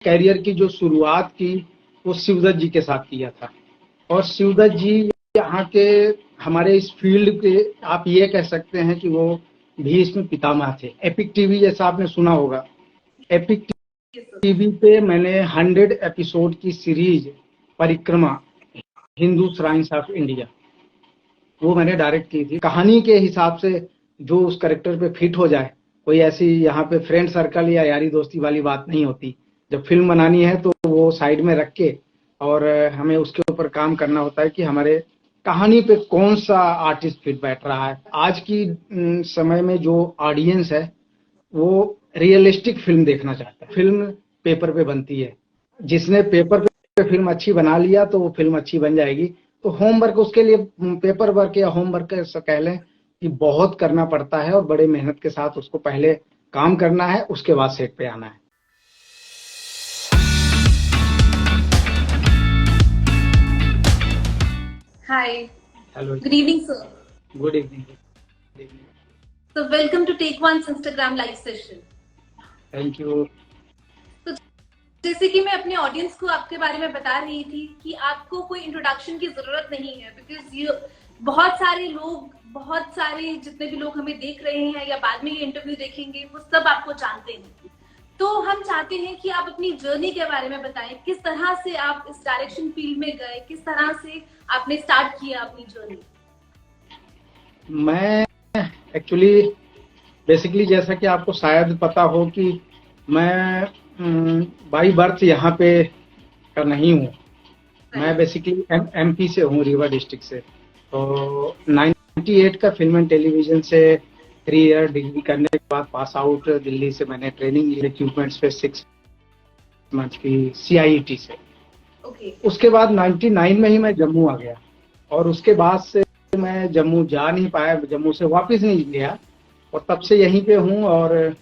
Career की जो शुरुआत की वो शिवदत्त जी के साथ किया था। और शिवदत्त जी यहाँ के हमारे इस फील्ड के आप ये कह सकते हैं कि वो भी इसमें पितामह थे। एपिक टीवी जैसा आपने सुना होगा, एपिक टीवी पे मैंने 100 एपिसोड की सीरीज परिक्रमा हिंदू श्राइन्स ऑफ इंडिया वो मैंने डायरेक्ट की थी। कहानी के हिसाब से जो उस कैरेक्टर पे फिट हो जाए, कोई ऐसी यहाँ पे फ्रेंड सर्कल या यारी दोस्ती वाली बात नहीं होती। जब फिल्म बनानी है तो वो साइड में रख के और हमें उसके ऊपर काम करना होता है कि हमारे कहानी पे कौन सा आर्टिस्ट फिट बैठ रहा है। आज की समय में जो ऑडियंस है वो रियलिस्टिक फिल्म देखना चाहता है। फिल्म पेपर पे बनती है, जिसने पेपर पे फिल्म अच्छी बना लिया तो वो फिल्म अच्छी बन जाएगी। तो होमवर्क उसके लिए पेपर वर्क या होमवर्क कह लें कि बहुत करना पड़ता है और बड़े मेहनत के साथ उसको पहले काम करना है, उसके बाद सेट पे आना है। Hi. Hello. Good evening, sir. Good evening. Good evening. So welcome to Take One's Instagram live session. Thank you. तो जैसे कि मैं अपने ऑडियंस को आपके बारे में बता रही थी कि आपको कोई इंट्रोडक्शन की जरूरत नहीं है, बिकॉज ये बहुत सारे जितने भी लोग हमें देख रहे हैं या बाद में ये इंटरव्यू देखेंगे वो सब आपको जानते हैं। तो हम चाहते हैं कि आप अपनी जर्नी के बारे में बताएं, किस तरह से आप इस डायरेक्शन फील्ड में गए, किस तरह से आपने स्टार्ट किया अपनी जर्नी। मैं एक्चुअली बेसिकली जैसा कि आपको शायद पता हो कि मैं बाई बर्थ यहाँ पे का नहीं हूँ। मैं बेसिकली एमपी से हूँ, रीवा डिस्ट्रिक्ट से। तो 98 का फिल्म एंड टेलीविजन से 3 ईयर डिग्री करने के बाद पास आउट दिल्ली से मैंने ट्रेनिंग ली इक्विपमेंट्स पे 6 मंथ की CIET से। उसके बाद 99 में ही मैं जम्मू आ गया और उसके बाद से मैं जम्मू जा नहीं पाया, जम्मू से वापस नहीं गया और तब से यहीं पे हूँ। और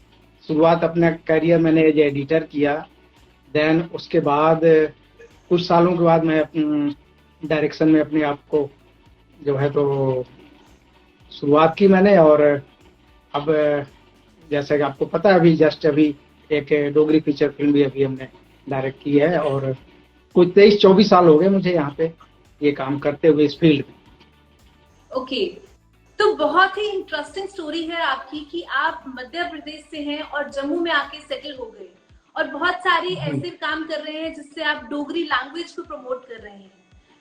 शुरुआत अपना करियर मैंने एज एडिटर किया। देन उसके बाद कुछ सालों के बाद मैं डायरेक्शन में अपने आप को जो है तो शुरुआत की मैंने। और अब जैसा कि आपको पता है अभी एक डोगरी फीचर फिल्म भी अभी हमने डायरेक्ट की है और कुछ 23-24 साल हो गए मुझे यहाँ पे ये काम करते हुए इस फील्ड में। ओके, तो बहुत ही इंटरेस्टिंग स्टोरी है आपकी कि आप मध्य प्रदेश से हैं और जम्मू में आके सेटल हो गए और बहुत सारी ऐसे काम कर रहे हैं जिससे आप डोगरी लैंग्वेज को प्रमोट कर रहे हैं।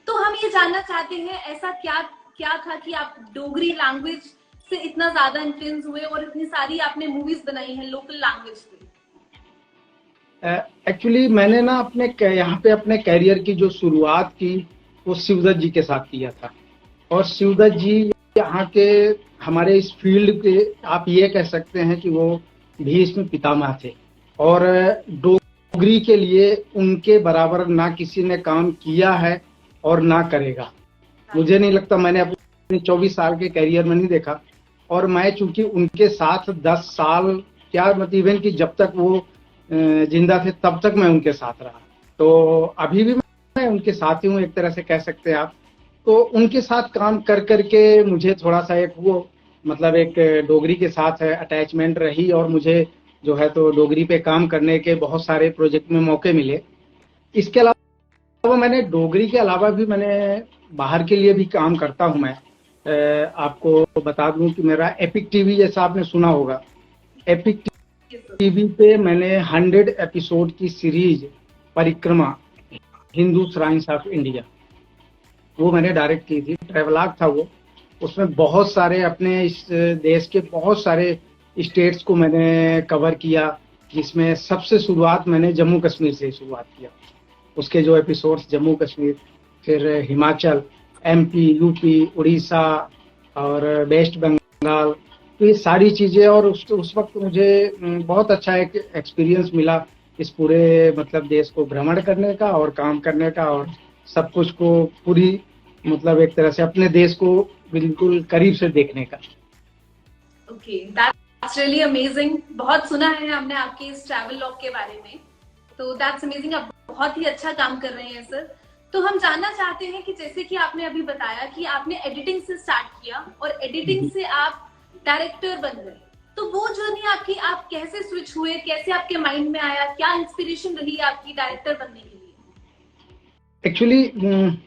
तो हम ये जानना चाहते हैं ऐसा क्या था कि आप डोगरी लैंग्वेज से इतना ज्यादा इन्फ्लुएंस हुए और इतनी सारी आपने मूवीज बनाई हैं लोकल लैंग्वेज पे। एक्चुअली मैंने ना यहाँ पे अपने कैरियर की जो शुरुआत की वो शिवदत्त जी के साथ किया था। और शिवदत्त जी यहाँ के हमारे इस फील्ड के आप ये कह सकते हैं कि वो भी इसमें पितामह थे। और डोगरी के लिए उनके बराबर ना किसी ने काम किया है और ना करेगा। मुझे नहीं लगता, मैंने अपने 24 साल के कैरियर में नहीं देखा। और मैं चूंकि उनके साथ 10 साल क्या मतलब इवन कि जब तक वो जिंदा थे तब तक मैं उनके साथ रहा। तो अभी भी मैं उनके साथ ही हूँ, एक तरह से कह सकते हैं आप। तो उनके साथ काम कर करके मुझे थोड़ा सा एक डोगरी के साथ अटैचमेंट रही और मुझे जो है तो डोगरी पे काम करने के बहुत सारे प्रोजेक्ट में मौके मिले। इसके अलावा मैंने डोगरी के अलावा भी मैंने बाहर के लिए भी काम करता हूँ। मैं आपको बता दूं कि मेरा एपिक टीवी जैसा आपने सुना होगा, एपिक टीवी पे मैंने 100 एपिसोड की सीरीज परिक्रमा हिंदू श्राइन्स ऑफ इंडिया वो मैंने डायरेक्ट की थी। ट्रेवलॉग था वो। उसमें बहुत सारे अपने इस देश के बहुत सारे स्टेट्स को मैंने कवर किया, जिसमें सबसे शुरुआत मैंने जम्मू कश्मीर से शुरुआत किया। उसके जो एपिसोड्स जम्मू कश्मीर, फिर हिमाचल, MP, UP, उड़ीसा और वेस्ट बंगाल, तो ये सारी चीज़ें। और उस वक्त मुझे बहुत अच्छा एक एक्सपीरियंस मिला इस पूरे देश को भ्रमण करने का और काम करने का और सब कुछ को पूरी एक तरह से अपने देश को बिल्कुल करीब से देखने का। Okay, that's really amazing. बहुत सुना है हमने आपके इस ट्रैवल लॉग के बारे में, तो दैट्स अमेजिंग। आप बहुत ही अच्छा काम कर रहे हैं सर। तो हम जानना चाहते हैं कि जैसे कि आपने अभी बताया कि आपने एडिटिंग से स्टार्ट किया और एडिटिंग से आप डायरेक्टर बन गए, तो वो जर्नी आपकी, आप कैसे स्विच हुए, कैसे आपके माइंड में आया, क्या इंस्पिरेशन रही आपकी डायरेक्टर बनने के लिए? एक्चुअली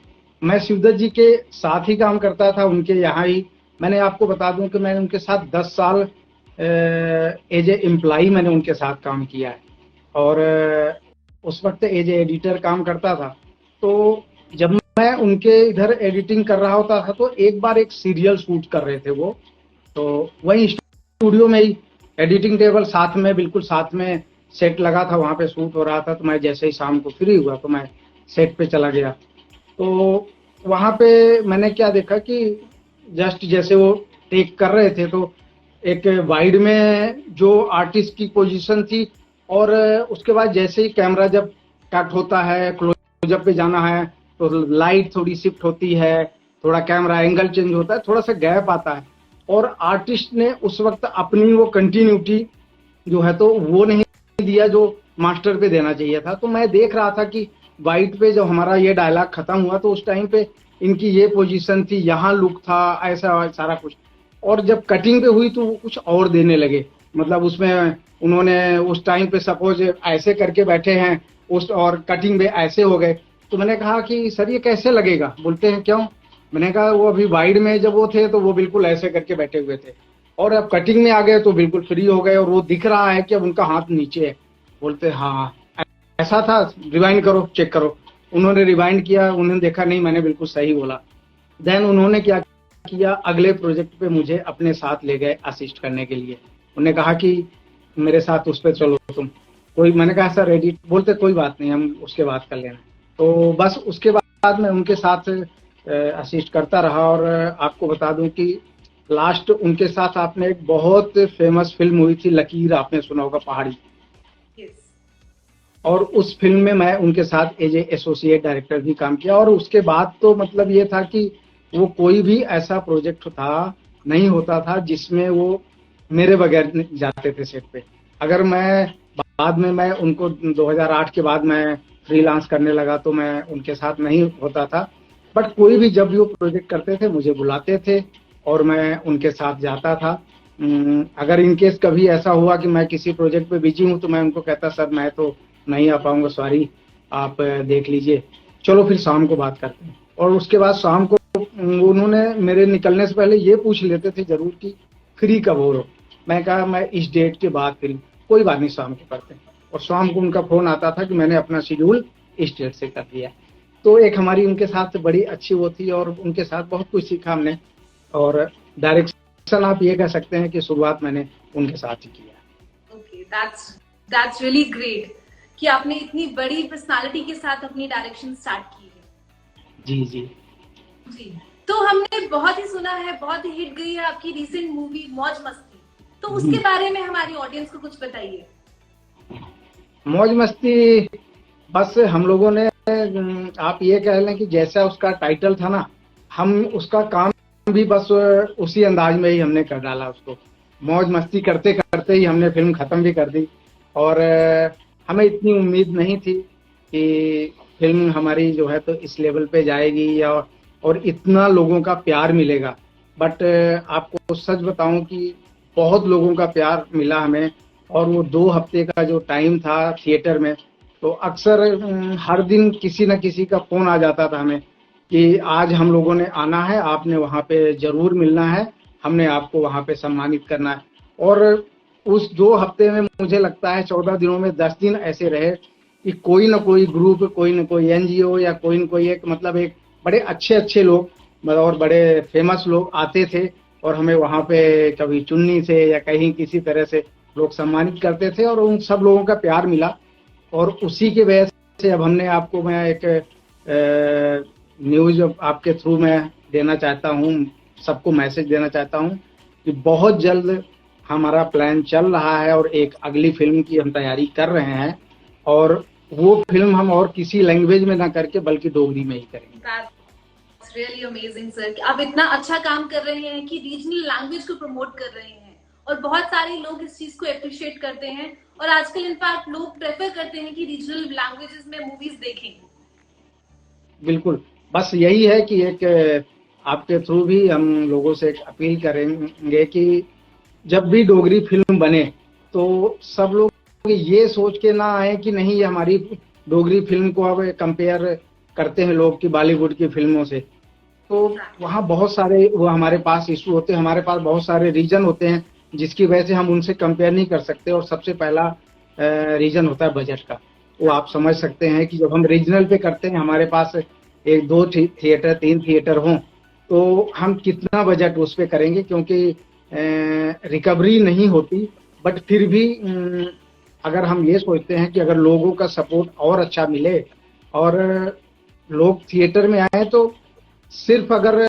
मैं शिवदत्त जी के साथ ही काम करता था, उनके यहाँ ही। मैंने आपको बता दूं कि मैंने उनके साथ 10 साल एज ए एम्प्लॉई मैंने उनके साथ काम किया है। और उस वक्त एज ए एडिटर काम करता था। तो जब मैं उनके इधर एडिटिंग कर रहा होता था, तो एक बार एक सीरियल शूट कर रहे थे वो, तो वही स्टूडियो में ही, एडिटिंग टेबल साथ में, बिल्कुल साथ में सेट लगा था, वहां पे शूट हो रहा था। तो मैं जैसे ही शाम को फ्री हुआ तो मैं सेट पे चला गया। तो वहां पे मैंने क्या देखा कि जस्ट जैसे वो टेक कर रहे थे, तो एक वाइड में जो आर्टिस्ट की पोजीशन थी, और उसके बाद जैसे ही कैमरा जब कट होता है, क्लोजअप पे जाना है, तो लाइट थोड़ी शिफ्ट होती है, थोड़ा कैमरा एंगल चेंज होता है, थोड़ा सा गैप आता है। और आर्टिस्ट ने उस वक्त अपनी वो कंटिन्यूटी जो है तो वो नहीं दिया जो मास्टर पे देना चाहिए था। तो मैं देख रहा था कि वाइट पे जब हमारा ये डायलॉग खत्म हुआ, तो उस टाइम पे इनकी ये पोजीशन थी, यहाँ लुक था, ऐसा सारा कुछ। और जब कटिंग पे हुई तो वो कुछ और देने लगे। मतलब उसमें उन्होंने उस टाइम पे सपोज ऐसे करके बैठे हैं उस, और कटिंग में ऐसे हो गए। तो मैंने कहा कि सर ये कैसे लगेगा? बोलते हैं क्यों? मैंने कहा वो अभी वाइड में जब वो थे तो वो बिल्कुल ऐसे करके बैठे हुए थे, और अब कटिंग में आ गए तो बिल्कुल फ्री हो गए, और वो दिख रहा है कि अब उनका हाथ नीचे है। बोलते हाँ ऐसा था, रिवाइंड करो, चेक करो। उन्होंने रिवाइंड किया, उन्होंने देखा नहीं मैंने बिल्कुल सही बोला। देन उन्होंने क्या किया, अगले प्रोजेक्ट पे मुझे अपने साथ ले गए असिस्ट करने के लिए। उन्होंने कहा कि मेरे साथ उस पर चलो तुम। कोई, मैंने कहा सर एडिट, बोलते कोई बात नहीं, हम उसके बाद कर लेना। तो बस उसके बाद मैं उनके साथ असिस्ट करता रहा। और आपको बता दूं कि लास्ट उनके साथ आपने एक बहुत फेमस फिल्म हुई थी लकीर, आपने सुना होगा, पहाड़ी। Yes. और उस फिल्म में मैं उनके साथ एज ए एसोसिएट डायरेक्टर भी काम किया। और उसके बाद तो मतलब ये था कि वो कोई भी ऐसा प्रोजेक्ट था नहीं होता था जिसमें वो मेरे बगैर जाते थे सेट पे। अगर मैं बाद में, मैं उनको 2008 के बाद मैं फ्रीलांस करने लगा, तो मैं उनके साथ नहीं होता था। बट कोई भी जब भी वो प्रोजेक्ट करते थे मुझे बुलाते थे, और मैं उनके साथ जाता था। अगर इनकेस कभी ऐसा हुआ कि मैं किसी प्रोजेक्ट पे बिजी हूँ, तो मैं उनको कहता सर मैं तो नहीं आ पाऊंगा, सॉरी, आप देख लीजिए, चलो फिर शाम को बात करते हैं। और उसके बाद शाम को उन्होंने मेरे निकलने से पहले ये पूछ लेते थे जरूर कि फ्री कब हो रहे हो। मैं कहा मैं इस डेट के बाद फ्री, कोई बात नहीं शाम को करते हैं। और शाम को उनका फोन आता था कि मैंने अपना शेड्यूल इस डेट से कर दिया। तो एक हमारी उनके साथ बड़ी अच्छी वो थी, और उनके साथ बहुत कुछ सीखा हमने। और डायरेक्शन आप ये कह सकते हैं कि शुरुआत मैंने उनके साथ ही किया। ओके, दैट्स रियली ग्रेट कि आपने इतनी बड़ी पर्सनालिटी के साथ अपनी डायरेक्शन स्टार्ट की है। जी जी जी, तो हमने बहुत ही सुना है, बहुत ही हिट गई है आपकी रीसेंट मूवी मौज मस्ती, तो उसके बारे में हमारी ऑडियंस को कुछ बताइए। मौज मस्ती बस हम लोगों ने, आप ये कह लें कि जैसा उसका टाइटल था ना, हम उसका काम भी बस उसी अंदाज में ही हमने कर डाला उसको। मौज मस्ती करते करते ही हमने फिल्म खत्म भी कर दी। और हमें इतनी उम्मीद नहीं थी कि फिल्म हमारी जो है तो इस लेवल पे जाएगी, या और इतना लोगों का प्यार मिलेगा। बट आपको सच बताऊं कि बहुत लोगों का प्यार मिला हमें। और वो 2 हफ्ते का जो टाइम था थिएटर में, तो अक्सर हर दिन किसी न किसी का फोन आ जाता था हमें कि आज हम लोगों ने आना है, आपने वहाँ पे जरूर मिलना है, हमने आपको वहाँ पे सम्मानित करना है। और उस 2 हफ्ते में मुझे लगता है 14 दिनों में 10 दिन ऐसे रहे कि कोई न कोई ग्रुप, कोई न कोई एनजीओ, या कोई न कोई एक, मतलब एक बड़े अच्छे अच्छे लोग और बड़े फेमस लोग आते थे, और हमें वहाँ पे कभी चुन्नी से या कहीं किसी तरह से लोग सम्मानित करते थे। और उन सब लोगों का प्यार मिला, और उसी की वजह से अब हमने आपको, मैं एक न्यूज आपके थ्रू मैं देना चाहता हूँ, सबको मैसेज देना चाहता हूँ कि बहुत जल्द हमारा प्लान चल रहा है, और एक अगली फिल्म की हम तैयारी कर रहे हैं। और वो फिल्म हम और किसी लैंग्वेज में ना करके बल्कि डोगरी में ही करेंगे। That's really amazing sir कि आप इतना अच्छा काम कर रहे हैं कि रीजनल लैंग्वेज को प्रमोट कर रहे हैं, और बहुत सारे लोग इस चीज को अप्रिशिएट करते हैं। और आजकल इनफैक्ट लोग प्रेफर करते हैं कि रीजनल लैंग्वेजेस में मूवीज देखें। बिल्कुल, बस यही है कि एक आपके थ्रू भी हम लोगों से एक अपील करेंगे कि जब भी डोगरी फिल्म बने तो सब लोग ये सोच के ना आए कि नहीं ये हमारी डोगरी फिल्म को अब कंपेयर करते हैं लोग कि बॉलीवुड की फिल्मों से। तो वहाँ बहुत सारे वो हमारे पास इशू होते हैं, हमारे पास बहुत सारे रीजन होते हैं जिसकी वजह से हम उनसे कंपेयर नहीं कर सकते। और सबसे पहला रीजन होता है बजट का। वो आप समझ सकते हैं कि जब हम रीजनल पे करते हैं, हमारे पास एक दो थिएटर 3 थिएटर हों, तो हम कितना बजट उस पे करेंगे, क्योंकि रिकवरी नहीं होती। बट फिर भी अगर हम ये सोचते हैं कि अगर लोगों का सपोर्ट और अच्छा मिले और लोग थिएटर में आए, तो सिर्फ अगर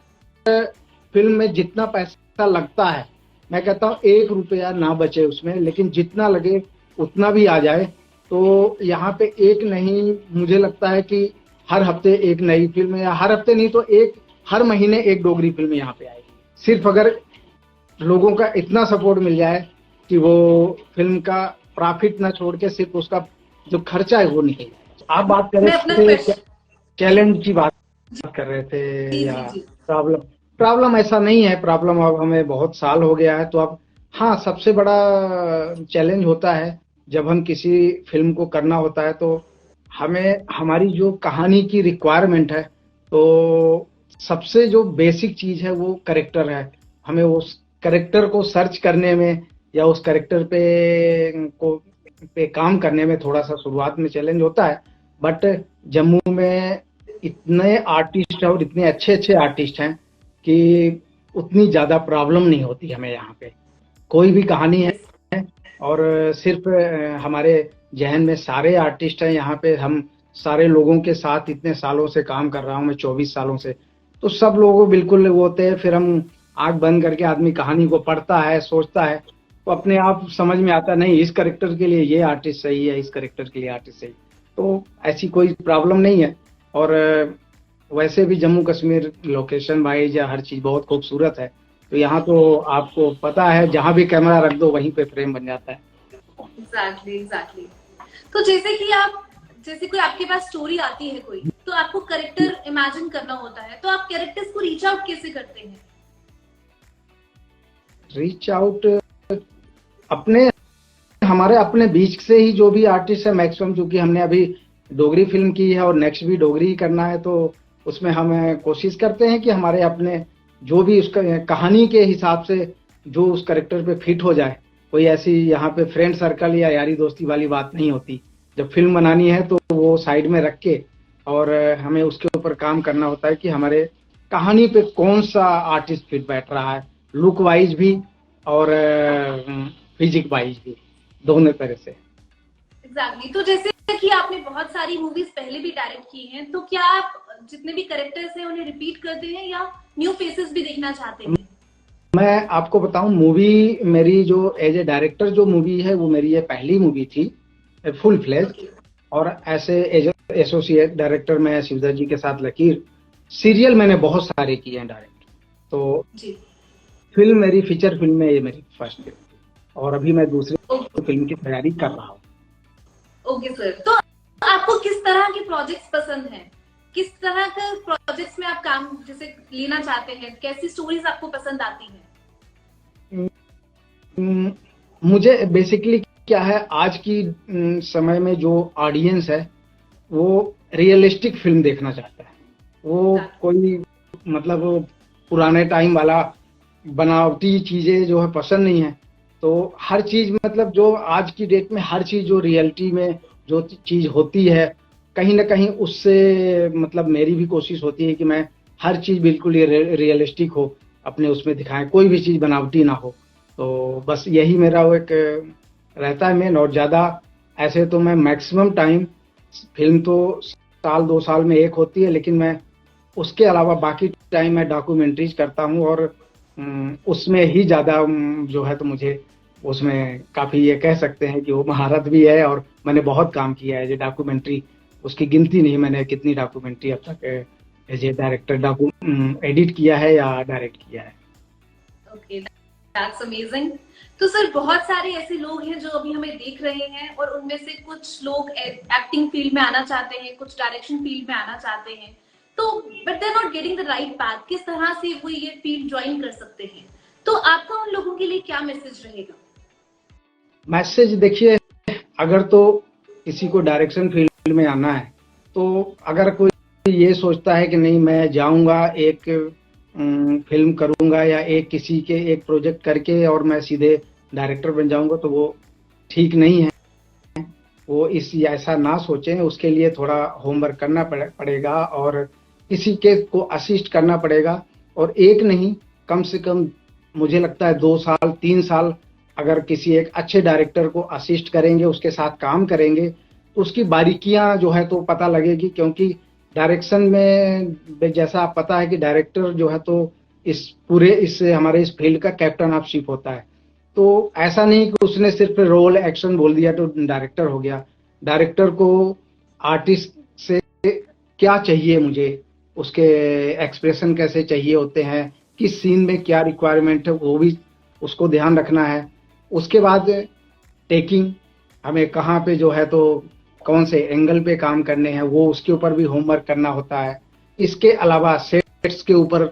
फिल्म में जितना पैसा लगता है, मैं कहता हूँ 1 रुपया ना बचे उसमें, लेकिन जितना लगे उतना भी आ जाए, तो यहाँ पे एक नहीं, मुझे लगता है कि हर हफ्ते एक नई फिल्म, या हर हफ्ते नहीं तो हर महीने एक डोगरी फिल्म यहाँ पे आएगी। सिर्फ अगर लोगों का इतना सपोर्ट मिल जाए कि वो फिल्म का प्रॉफिट ना छोड़ के सिर्फ उसका जो खर्चा है वो निकल जाए। आप बात कर मैं रहे अपना थे टैलेंट की बात कर रहे थे, जी या जी जी। प्रॉब्लम प्रॉब्लम ऐसा नहीं है। प्रॉब्लम अब हमें बहुत साल हो गया है, तो अब हाँ, सबसे बड़ा चैलेंज होता है जब हम किसी फिल्म को करना होता है, तो हमें हमारी जो कहानी की रिक्वायरमेंट है, तो सबसे जो बेसिक चीज है वो करेक्टर है। हमें उस करेक्टर को सर्च करने में या उस करेक्टर पे काम करने में थोड़ा सा शुरुआत में चैलेंज होता है। बट जम्मू में इतने आर्टिस्ट हैं और इतने अच्छे अच्छे आर्टिस्ट हैं कि उतनी ज्यादा प्रॉब्लम नहीं होती हमें यहाँ पे। कोई भी कहानी है और सिर्फ हमारे जहन में सारे आर्टिस्ट हैं यहाँ पे। हम सारे लोगों के साथ इतने सालों से काम कर रहा हूँ मैं, 24 सालों से। तो सब लोगों बिल्कुल वो होते हैं, फिर हम आंख बंद करके आदमी कहानी को पढ़ता है, सोचता है, तो अपने आप समझ में आता नहीं इस करेक्टर के लिए ये आर्टिस्ट सही है, इस करेक्टर के लिए आर्टिस्ट सही। तो ऐसी कोई प्रॉब्लम नहीं है। और वैसे भी जम्मू कश्मीर लोकेशन वाइज या हर चीज बहुत खूबसूरत है। तो यहाँ तो आपको पता है, जहाँ भी कैमरा रख दो वहीं पे फ्रेम बन जाता है। Exactly exactly. तो जैसे कोई आपके पास स्टोरी आती है कोई, तो आपको कैरेक्टर इमेजिन करना होता है, तो आप कैरेक्टर्स को रीच आउट कैसे करते हैं? रीच आउट अपने हमारे अपने बीच से ही जो भी आर्टिस्ट है मैक्सिमम, क्योंकि हमने अभी डोगरी फिल्म की है और नेक्स्ट भी डोगरी ही करना है, तो उसमें हम कोशिश करते हैं कि हमारे अपने जो भी उसका कहानी के हिसाब से जो उस करेक्टर पे फिट हो जाए। कोई ऐसी यहाँ पे फ्रेंड सर्कल या यारी दोस्ती वाली बात नहीं होती। जब फिल्म बनानी है तो वो साइड में रख के और हमें उसके ऊपर काम करना होता है कि हमारे कहानी पे कौन सा आर्टिस्ट फिट बैठ रहा है, लुक वाइज भी और फिजिक वाइज भी, दोनों तरह से। एग्जैक्टली। तो जैसे कि आपने बहुत सारी मूवीज पहले भी डायरेक्ट की हैं, तो क्या आप जितने भी कैरेक्टर्स हैं उन्हें रिपीट करते हैं या न्यू फेसेस भी देखना चाहते हैं? मैं आपको बताऊं, मूवी मेरी जो एज ए डायरेक्टर जो मूवी है वो मेरी ये पहली मूवी थी फुल फ्लेज। और ऐसे एज एसोसिएट डायरेक्टर मैं शिवदत्त जी के साथ लकीर, सीरियल मैंने बहुत सारे किए हैं डायरेक्ट। तो जी। फिल्म मेरी फीचर फिल्म में ये मेरी फर्स्ट फिल्म, और अभी मैं दूसरी फिल्म की तैयारी कर रहा हूँ। Okay sir. तो आपको किस तरह के प्रोजेक्ट्स पसंद हैं? किस तरह के प्रोजेक्ट्स में आप काम जैसे लेना चाहते हैं? कैसी स्टोरीज आपको पसंद आती हैं? मुझे बेसिकली क्या है, आज की समय में जो ऑडियंस है वो रियलिस्टिक फिल्म देखना चाहता है। वो कोई मतलब वो पुराने टाइम वाला बनावटी चीजें जो है पसंद नहीं है। तो हर चीज मतलब जो आज की डेट में हर चीज जो रियलिटी में जो चीज होती है, कहीं ना कहीं उससे मतलब मेरी भी कोशिश होती है कि मैं हर चीज बिल्कुल रियलिस्टिक हो, अपने उसमें दिखाएं, कोई भी चीज बनावटी ना हो। तो बस यही मेरा वो एक रहता है मेन। और ज्यादा ऐसे तो मैं मैक्सिमम टाइम, फिल्म तो साल 2 साल में एक होती है, लेकिन मैं उसके अलावा बाकी टाइम मैं डॉक्यूमेंट्रीज करता हूँ। और उसमें ही ज्यादा जो है तो मुझे उसमें काफी ये कह सकते हैं कि वो महारत भी है। और मैंने बहुत काम किया है जो डॉक्यूमेंट्री, उसकी गिनती नहीं मैंने कितनी डॉक्यूमेंट्री अब तक एज ए डायरेक्टर एडिट किया है या डायरेक्ट किया है। Okay, that's amazing. तो सर बहुत सारे ऐसे लोग हैं जो अभी हमें देख रहे हैं और उनमें से कुछ लोग एक्टिंग फील्ड में आना चाहते हैं, कुछ डायरेक्शन फील्ड में आना चाहते हैं, तो but they are not getting the right path. किस तरह से वो ये फील्ड ज्वाइन कर सकते हैं? तो आपका उन लोगों के लिए क्या मैसेज रहेगा? मैसेज देखिए, अगर तो किसी को डायरेक्शन फील्ड में आना है, तो अगर कोई ये सोचता है कि नहीं मैं जाऊंगा एक फिल्म करूंगा या एक किसी के एक प्रोजेक्ट करके और मैं सीधे डायरेक्टर बन जाऊंगा, तो वो ठीक नहीं है। वो इस ऐसा ना सोचें, उसके लिए थोड़ा होमवर्क करना पड़ेगा और किसी के को असिस्ट करना पड़ेगा। और एक नहीं, कम से कम मुझे लगता है 2 साल 3 साल अगर किसी एक अच्छे डायरेक्टर को असिस्ट करेंगे, उसके साथ काम करेंगे, तो उसकी बारीकियां जो है तो पता लगेगी। क्योंकि डायरेक्शन में जैसा आप पता है कि डायरेक्टर जो है तो इस हमारे इस फील्ड का कैप्टन ऑफ शिप होता है। तो ऐसा नहीं कि उसने सिर्फ रोल एक्शन बोल दिया तो डायरेक्टर हो गया। डायरेक्टर को आर्टिस्ट से क्या चाहिए, मुझे उसके एक्सप्रेशन कैसे चाहिए होते हैं, किस सीन में क्या रिक्वायरमेंट है, वो भी उसको ध्यान रखना है। उसके बाद टेकिंग, हमें कहाँ पे जो है तो कौन से एंगल पे काम करने हैं, वो उसके ऊपर भी होमवर्क करना होता है। इसके अलावा सेट्स के ऊपर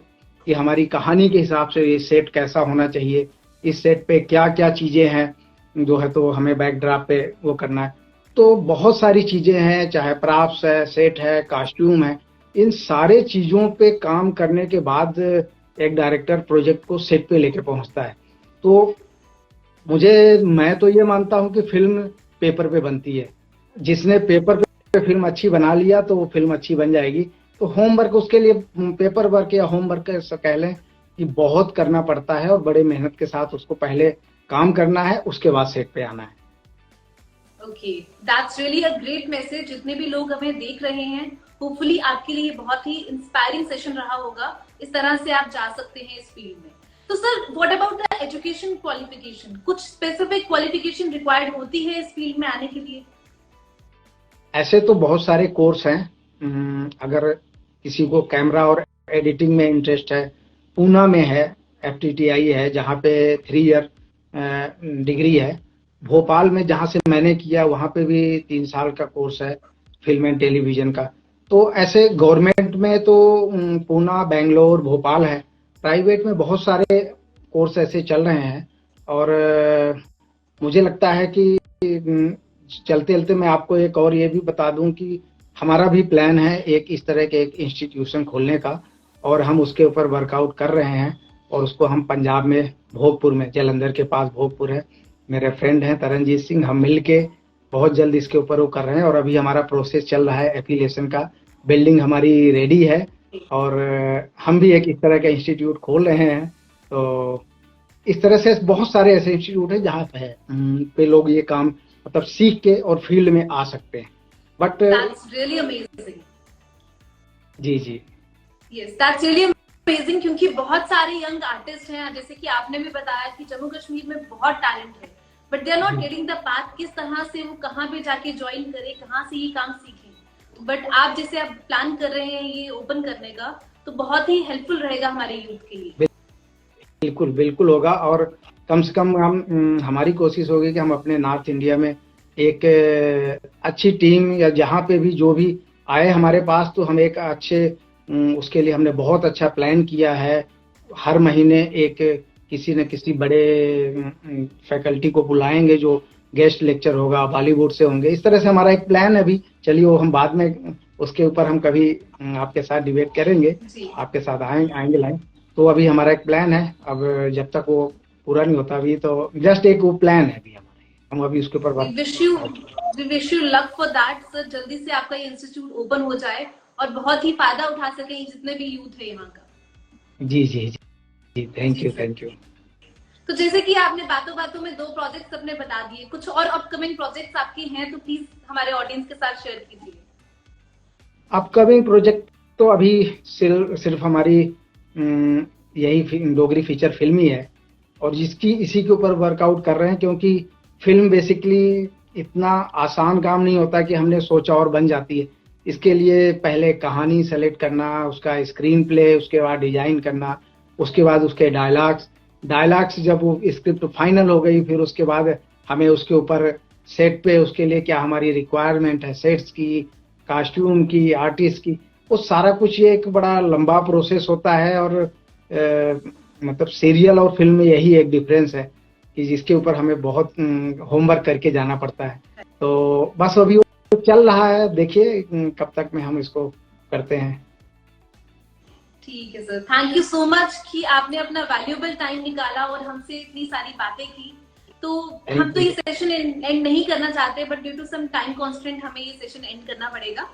कि हमारी कहानी के हिसाब से ये सेट कैसा होना चाहिए, इस सेट पे क्या क्या चीजें हैं जो है तो हमें बैकड्रॉप पे वो करना है। तो बहुत सारी चीजें हैं, चाहे प्रॉप्स है, सेट है, कॉस्ट्यूम है। इन सारे चीजों पे काम करने के बाद एक डायरेक्टर प्रोजेक्ट को सेट पे लेके पहुंचता है। तो मैं तो ये मानता हूं कि फिल्म पेपर पे बनती है। जिसने पेपर पे फिल्म अच्छी बना लिया तो वो फिल्म अच्छी बन जाएगी। तो होमवर्क उसके लिए, पेपर वर्क या होमवर्क कह लें, कि बहुत करना पड़ता है और बड़े मेहनत के साथ उसको पहले काम करना है, उसके बाद सेट पे आना है। Okay, that's really a great message. जितने भी लोग हमें देख रहे हैं, होपफुली आपके लिए बहुत ही इंस्पायरिंग सेशन रहा होगा। इस तरह से आप जा सकते हैं इस फील्ड में। तो sir, what about the education qualification? कुछ स्पेसिफिक क्वालिफिकेशन रिक्वायर्ड होती है इस फील्ड में आने के लिए? ऐसे तो बहुत सारे कोर्स हैं। अगर किसी को कैमरा और एडिटिंग में इंटरेस्ट है, पूना में है, FTTI है, जहाँ पे 3 ईयर डिग्री है। भोपाल में जहाँ से मैंने किया वहाँ पे भी 3 साल का कोर्स है फिल्म एंड टेलीविजन का। तो ऐसे गवर्नमेंट में तो पूना, बेंगलोर, भोपाल है। प्राइवेट में बहुत सारे कोर्स ऐसे चल रहे हैं। और मुझे लगता है कि चलते चलते मैं आपको एक और ये भी बता दूं कि हमारा भी प्लान है एक इस तरह के एक इंस्टीट्यूशन खोलने का, और हम उसके ऊपर वर्कआउट कर रहे हैं। और उसको हम पंजाब में भोगपुर में, जालंधर के पास भोगपुर है, मेरे फ्रेंड हैं तरनजीत सिंह, हम मिल के बहुत जल्द इसके ऊपर वो कर रहे हैं। और अभी हमारा प्रोसेस चल रहा है एफिलिएशन का, बिल्डिंग हमारी रेडी है और हम भी एक इस तरह का इंस्टीट्यूट खोल रहे हैं। तो इस तरह से बहुत सारे ऐसे इंस्टीट्यूट है जहाँ पे लोग ये काम मतलब सीख के और फील्ड में आ सकते हैं। But that's really amazing. जी जी, यस, दैट्स रियली अमेजिंग। क्योंकि बहुत सारे यंग आर्टिस्ट हैं, जैसे कि आपने भी बताया कि जम्मू कश्मीर में बहुत टैलेंट है, but they are not getting the path, किस तरह से वो कहाँ पे जाके ज्वाइन करे, कहाँ से ये काम सीखें। बट आप जैसे आप प्लान कर रहे हैं ये ओपन करने का, तो बहुत ही हेल्पफुल रहेगा हमारे यूथ के लिए। बिल्कुल बिल्कुल होगा। और कम से कम हमारी कोशिश होगी कि हम अपने नॉर्थ इंडिया में एक अच्छी टीम, या जहाँ पे भी जो भी आए हमारे पास, तो हम एक अच्छे उसके लिए हमने बहुत अच्छा प्लान किया है। हर महीने एक किसी न किसी बड़े फैकल्टी को बुलाएंगे जो गेस्ट लेक्चर होगा, बॉलीवुड से होंगे। इस तरह से हमारा एक प्लान है अभी। चलिए वो हम बाद में उसके ऊपर हम कभी आपके साथ डिबेट करेंगे, आपके साथ आएंगे लाइन। तो अभी हमारा एक प्लान है, अब जब तक वो पूरा नहीं होता, अभी तो जस्ट एक वो प्लान है अभी हमारा, हम अभी उसके ऊपर we wish you luck for that sir. जल्दी से आपका ये इंस्टीट्यूट ओपन हो जाए और बहुत ही फायदा उठा सके जितने भी यूथ है यहाँ का। जी जी जी, थैंक यू। तो जैसे कि आपने बातों बातों में 2 प्रोजेक्ट्स अपने बता दिए, कुछ और अपकमिंग प्रोजेक्ट्स आपके हैं तो प्लीज हमारे ऑडियंस के साथ शेयर कीजिए। अपकमिंग प्रोजेक्ट तो अभी सिर्फ हमारी यही डोगरी फीचर फिल्म ही है, और इसी के ऊपर वर्कआउट कर रहे हैं। क्योंकि फिल्म बेसिकली इतना आसान काम नहीं होता कि हमने सोचा और बन जाती है। इसके लिए पहले कहानी सेलेक्ट करना, उसका स्क्रीन प्ले, उसके बाद डिजाइन करना, उसके बाद उसके डायलॉग्स जब वो स्क्रिप्ट फाइनल हो गई, फिर उसके बाद हमें उसके ऊपर सेट पे उसके लिए क्या हमारी रिक्वायरमेंट है, सेट्स की, कॉस्ट्यूम की, आर्टिस्ट की, वो सारा कुछ ये एक बड़ा लंबा प्रोसेस होता है। और मतलब सीरियल और फिल्म में यही एक डिफरेंस है कि जिसके ऊपर हमें बहुत होमवर्क करके जाना पड़ता है। तो बस अभी वो चल रहा है, देखिए कब तक में हम इसको करते हैं। ठीक है sir, thank you so much कि आपने अपना वैल्यूएबल टाइम निकाला और हमसे इतनी सारी बातें की। तो हम तो ये सेशन एंड नहीं करना चाहते, but due to some time constant हमें ये सेशन एंड करना पड़ेगा।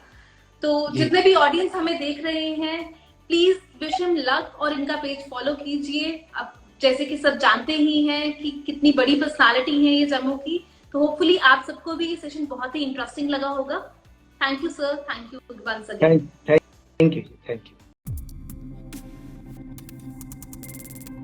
तो जितने भी ऑडियंस हमें देख रहे हैं, प्लीज विश हिम लक और इनका पेज फॉलो कीजिए। अब जैसे कि सब जानते ही हैं कि कितनी बड़ी पर्सनालिटी है ये जम्मू की, तो होपफुली आप सबको भी ये सेशन बहुत ही इंटरेस्टिंग लगा होगा। Thank you sir, thank you once again. Thank you.